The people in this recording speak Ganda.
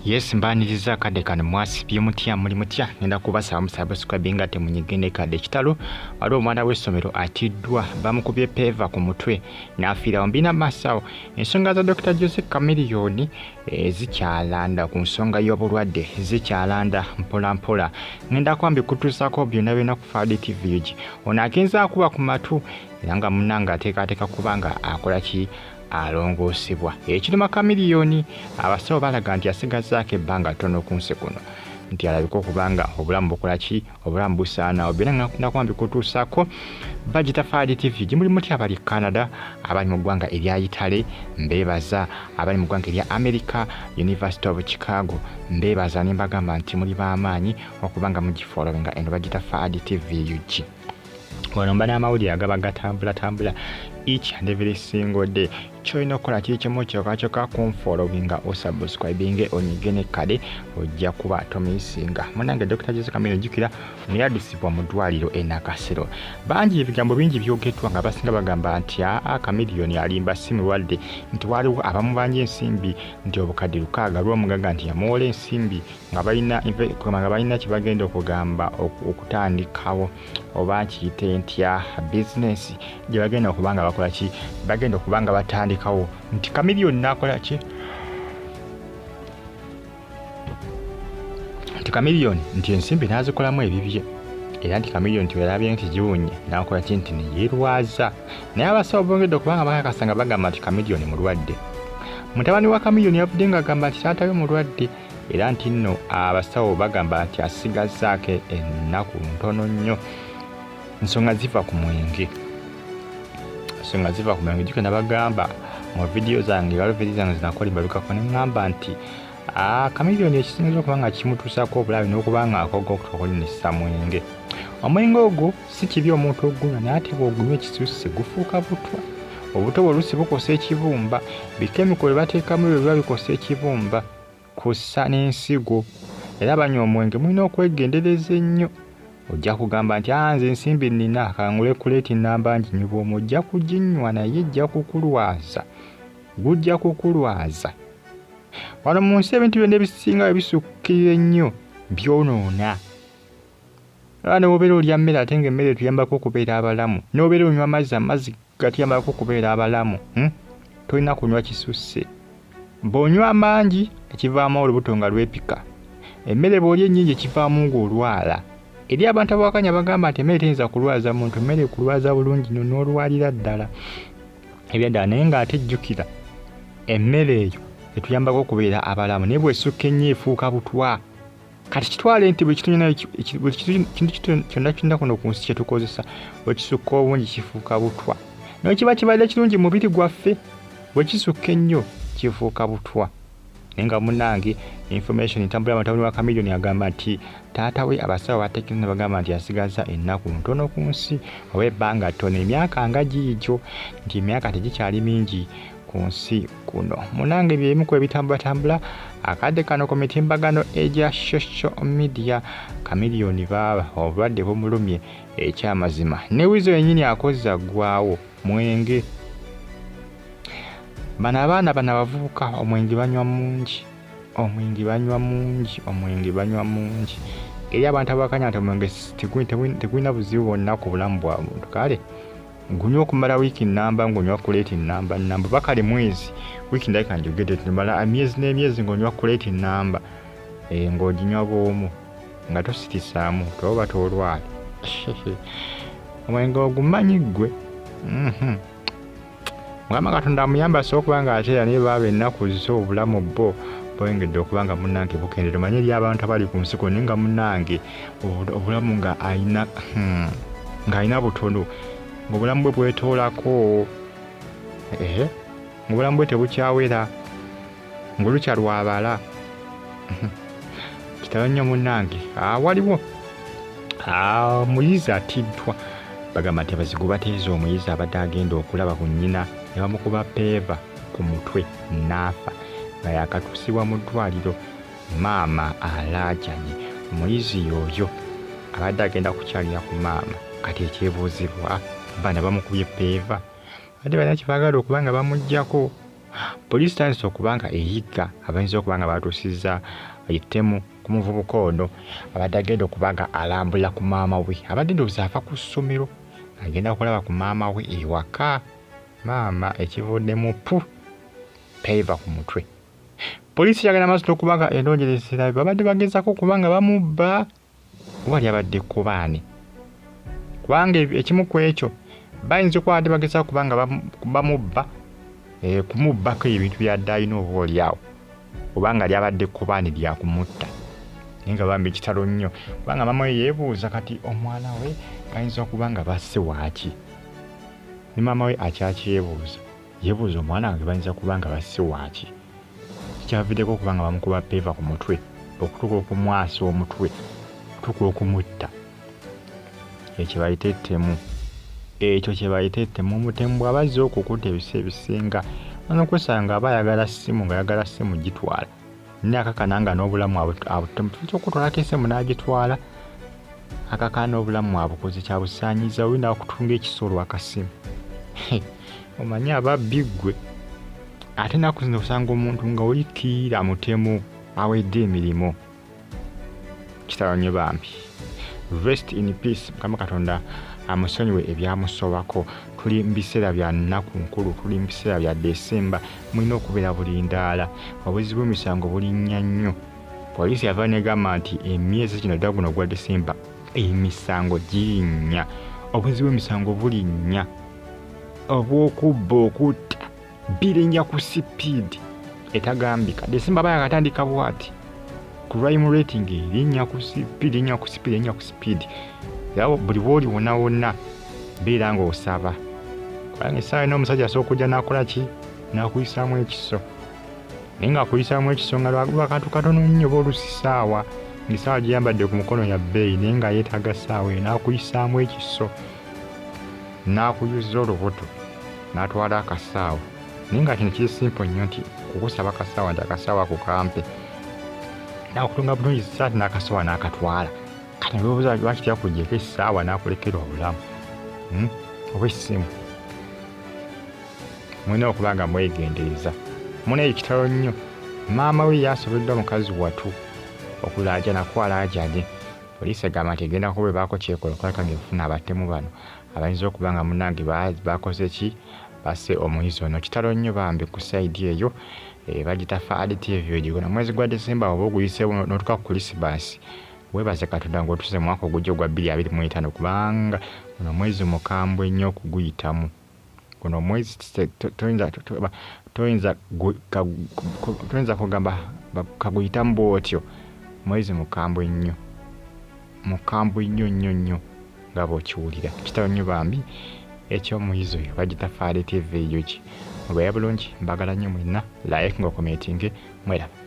Yes, mbaniriza kade kano mwasibye mutya muli mutya ngenda kubasaba musubscribe nga temunyigene kade Kitalo waliwo omwana w'essomero Atiddwa bamukubye peva ku mutwe n'afiira ombina masawo. Ensonga za Dr. Jose Chameleon zikyalanda ku nsonga y'obulwadde zikyalanda mpola mpola. Ngenda kwambi kutuusako byonna byonna ku Afudde TV ono agenza akuba ku matu era nga munnanga ateekateeka kubanga akola ki alongosebwa. Ekiruma Chameleon abasawo balaga nti asigazaako ebbanga ttono ku nsi kuno nti alabika okubanga obulamu bukola ki obulamu busaana obyonna nakwambi kutuusako bagita Afudde TV gimuli mutya abali Canada abali mu ggwanga erya Italy mbeebaza abali mu ggwanga erya America University of Chicago mbeebaza ne mbagamba nti muli b'amaanyi okubanga mugifollowinga eno bagita Afudde TV wano mba n'amawulire agaba gatambula each and every single day. Kyolina okukola kiri kimu kyokka kunfollowinga osubscribinge onyigene kale ojja kuba tomisinga. Munange Dr. Jose Chameleon jjukira muyadusibwa mu ddwaliro e Nakasero. Bangi ebigambo bingi byogeddwa nga basinga bagamba nti Chameleon alimba si mulwadde nti waliwo abamubanja ensimbi nti obukadde 6 lw'omugaga nti yamuwola ensimbi nga balina kye bagenda okugamba okutandikawo oba kiyite ntya business gye bagenda okubanga bakola ki bagenda okubanga batandikawo nti Chameleon nakola ki nti Chameleon nti ensimbi nazikolamu ebibye era nti Chameleon nti werabye nti giwunye nakola ki nti neyerwaza naye abasawo bongedde okubanga bakakasanga bagamba nti Chameleon mulwadde. Mutabani wa Chameleon yavudde nga agamba nti taatawe mulwadde era nti nno abasawo bagamba nti asigazaako ennaku ntono nnyo. Nsonga ziva ku mwenge jjuke nabagamba mu vidiyo zange waliwo vidiyo zange zinakola imbalukako ne ŋŋamba nti Chameleon ekisingiza okuba nga kimutuusako obulabe n'okubanga akoga okutokolinesa mwenge. Omwenge ogwo si kibi omuntu ogunywa naye ate bw'ogunywa ekisusse gufuuka butwa. Obuto bwe oluusi bukosa ekibumba bikemiko bye bateekamu bye biba bikosa ekibumba kussa n'ensigo era abanywa omwenge mulina okwegendereza ennyo. Ojja kugamba nti nze ensimbi nnina kangule kuleeti nnamba nginywa omwo ojja kuginywa naye ejja kukulwaza gujja kukulwaza. Wano mu nsi ebintu byonna ebisinga ebisukkirira ennyo byonoona. Era n'obeera olya mmere ate ng'emmere etuyambako okubeera abalamu n'obeera onywa amazzi gatuyambako okubeera abalamu tolina kunywa kisusse. Bw'onywa amangi ekivaamu olubuto nga lwepika. Emmere bw'olya ennyingi ekivaamu ng'olwala. Eri abantu abawakanya bagamba nti emmere teyinza kulwaza muntu, emmere ekulwaza bulungi n'olwalira ddala ebyaddala naye ng'ate jjukira emmere eyo etuyambako okubeera abalamu naye bw'esukka ennyo efuuka butwa. Kati kitwale nti buli kintu kyonna kirina kuno ku nsi kye tukozesa bwe kisukka obungi kifuuka butwa. Naye kiba kibadde kirungi mu mubiri gwaffe bwe kisukka ennyo kifuuka butwa. Naye nga munnange information entambula mutabani wa Chameleon agamba nti taata we abasawo bateekera bagamba nti asigaza ennaku ntono ku nsi oba ebbanga ttono emyaka nga giigyo nti emyaka tegikyali mingi ku nsi kuno. Munnange byemu ku ebitambula akadde kano ku mitimbagano egya social media Chameleon baba obulwadde bumulumye ekyamazima ne wizo yennyini akozza ggwawo mwenge. Bano abaana bano abavubuka omwenge banywa mungi. Eri abantu abakanya nti omwenge tegulina buzibu bwonna ku bulamu bwa muntu. Kale gunywa okumala wiiki nnamba ng'onywa kuleeti nnamba bakale mwezi wiiki ndabika njogedde tumala emyezi n'emyezi ng'onywa kuleeti nnamba ng'oginywa bw'omu nga tositisaamu toba toolwala. Omwenge ogumanyi ggwe. Mukama Katonda amuyamba asobola okuba nga ate era naye baba ennaku zo obulamu bwo bwengedde okuba nga munnange bukendere. Manye eri abantu abali ku nsi naye nga munnange obulamu ng'alina butono ng'obulamu bwe bwetoolako ng'obulamu bwe tebukyawera ng'olukyalwabala. Kitalo nnyo munnange. Waliwo muyizi Atiddwa bagamba nti abazigu bateeza omuyizi abadde agenda okulaba ku nnyina ne bamukuba peeva ku mutwe n'afa nga yakatuusibwa mu ddwaliro. Maama Alajannye omuyizi oyo abadde agenda kukyalira ku maama kati ekyebuuzibwa bana bamukubye peeva ate balina kye baagala okuba nga bamuggyako Poliisi tandise okubanga eyiga abayinza okubanga batuusizza ettemu ku muvubuka ono abadde agenda okubanga alambula ku maama we abadde ndowooza ava ku ssomero agenda okulaba ku maama we ewaka maama ekivuddemu peva ku mutwe. Poliisi yagenda maaso n'okubanga enoonyereza erabe babadde bagezaako okubanga bamubba oba lyabadde kkubaani kubanga ekimu ku ekyo bayinza okuba badde bagezaako okubanga bamubba kumubbako ebintu byadde alina oba olyawo obanga lyabadde kkubaani lya kumutta naye nga bambi kitalo nnyo kubanga maama we yeebuuza kati omwana we bayinza okuba nga basse waaki ne maama we akyakyebuuza yeebuuza omwana wange bayinza kuba nga basse waaki kikyaviddeko okuba nga bamukuba peeva ku mutwe okutuuka okumwasa omutwe okutuuka okumutta ekyo bayita ettemu ekyo kye bayita ettemu omutemu bw'aba azze okukuta ebiseera ebisinga n'okwesanga aba ayagala ssimu ng'ayagala ssimu gitwala naye akakana nga n'obulamu abutemu kyokutwalako essimu n'agitwala akakana n'obulamu abukoze kyabusaanyiza olina okutunga ekisolo akasimu omanyi ababbi ggwe ate naku zino osanga omuntu nga olikiira mutemu awedde emirimu. Kitalo nnyo bambi. Rest in peace. Mukama Katonda amusonyiwe ebyamusobako. Tuli mu biseera bya nnaku nkulu, tuli mu biseera bya Desemba, mulina okubeera buli ndaala. Obuzi bw'emisango bulinnya nnyo. Poliisi yava negamba nti emyezi gino ddala guno gwa Desemba emisango girinnya. Obuzi bw'emisango bulinnya. Obw'okubba okutta birinnya ku sipiidi etagambika. Desemba bayakatandika bw'ati. Crime rating erinnya ku sipiidi. Yawo buli bw'oli wonna wonna beera ng'osaba. Kubanga essaawa n'omusajja asooka okujja n'akola ki? N'akuyisaamu ekiso. Naye ng'akuyisaamu ekiso nga lwagulwa kantu katono nnyo oba olusisaawa. Ng'essaawa giyambadde ku mukono ya bbeeyi naye nga yeetaaga ssaawa eyo n'akuyisaamu ekiso. N'akuyuza olubuto. N'atwala akasaawa. Naye nga kino kiri simple nnyo nti kukusaba akasaawa nti akasaawa kukampe. N'akutunga bulungi ssaati n'akasaawa n'akatwala. Kati olw'obuuza lwaki tyakuggyeko essaawa n'akulekera obulamu. Oba essimu. Mulina okuba nga mwegendereza. Muneeyo kitalo nnyo. Maama we yasoboddwa mukazi watu okulaajana ku Alajannye. Poliisi egamba nti egenda kubeeraako kyekola okulabika ng'efuna abatemu bano abayinza okuba nga munnange bakoze ki? Basse omuyizi ono. Kitalo nnyo bambi ku sayidi eyo. Bagita Afudde TV egikola mwezi gwa Desemba oba oguyiseewo n'otuuka ku Kulisibasi. Weebaze Katonda ng'otuuse mu mwaka ogujja ogwa 2025 kubanga guno mwezi mukambwe nnyo okuguyitamu. Guno mwezi toyinza kugamba kaguyitamu bw'otyo. Mwezi mukambwe nnyo. Mukambwe nnyo nga bw'okiwulira. Kitalo nnyo bambi ekyomuyizi oyo bagita Afudde TV eyo ki. Mubeere bulungi, mbagala nnyo mwenna. Like ng'okomentinge, mweraba.